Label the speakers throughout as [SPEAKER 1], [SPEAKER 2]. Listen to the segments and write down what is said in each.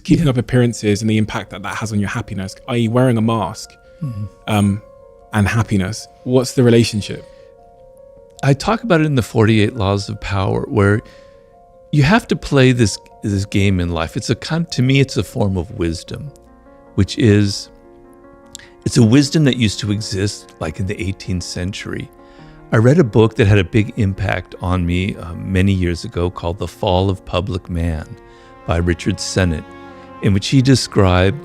[SPEAKER 1] keeping up appearances and the impact that that has on your happiness, i.e. wearing a mask, and happiness. What's the relationship?
[SPEAKER 2] I talk about it in the 48 Laws of Power, where you have to play this game in life. To me, it's a form of wisdom, which is, it's a wisdom that used to exist like in the 18th century. I read a book that had a big impact on me many years ago called The Fall of Public Man by Richard Sennett, in which he described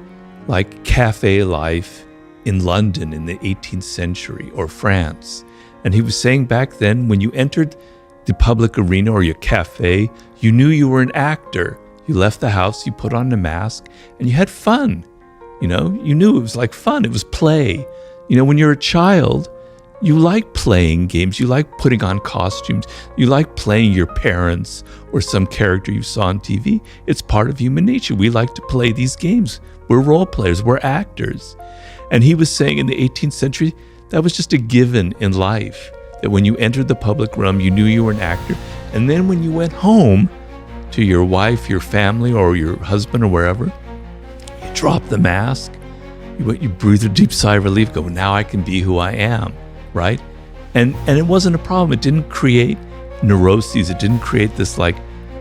[SPEAKER 2] like cafe life in London in the 18th century or France. And he was saying back then, when you entered the public arena or your cafe, you knew you were an actor. You left the house, you put on a mask, and you had fun. You knew it was like fun. It was play. When you're a child, you like playing games. You like putting on costumes. You like playing your parents or some character you saw on TV. It's part of human nature. We like to play these games. We're role players. We're actors. And he was saying in the 18th century, that was just a given in life, that when you entered the public realm, you knew you were an actor. And then when you went home to your wife, your family, or your husband or wherever, you dropped the mask, you breathe a deep sigh of relief, go, now I can be who I am, right? And it wasn't a problem. It didn't create neuroses. It didn't create this like,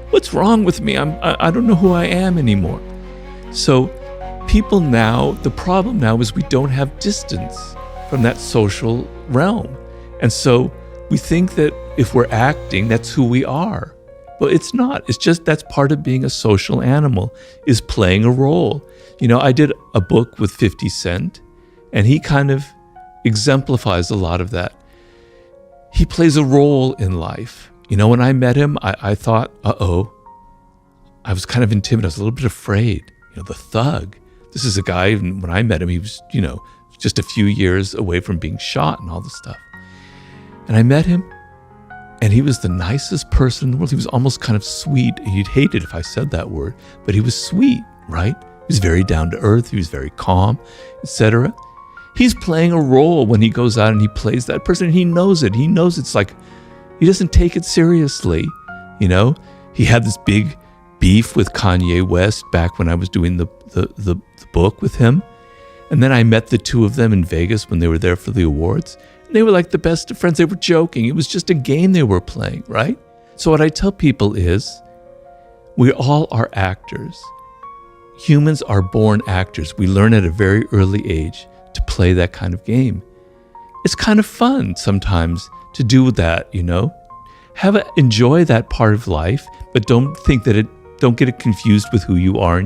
[SPEAKER 2] what's wrong with me? I don't know who I am anymore. So people now, the problem now is we don't have distance from that social realm. And so we think that if we're acting, that's who we are. But it's not. It's just that's part of being a social animal, is playing a role. I did a book with 50 Cent, and he kind of exemplifies a lot of that. He plays a role in life. When I met him, I thought, I was kind of intimidated. I was a little bit afraid. The thug. This is a guy, when I met him, he was, just a few years away from being shot and all this stuff. And I met him, and he was the nicest person in the world. He was almost kind of sweet. He'd hate it if I said that word, but he was sweet, right? He was very down to earth. He was very calm, etc. He's playing a role when he goes out and he plays that person. And he knows it. He knows it's like, he doesn't take it seriously. He had this big beef with Kanye West back when I was doing the book with him. And then I met the two of them in Vegas when they were there for the awards. And they were like the best of friends. They were joking. It was just a game they were playing, right? So what I tell people is, we all are actors. Humans are born actors. We learn at a very early age to play that kind of game. It's kind of fun sometimes to do that, enjoy that part of life, but don't get it confused with who you are.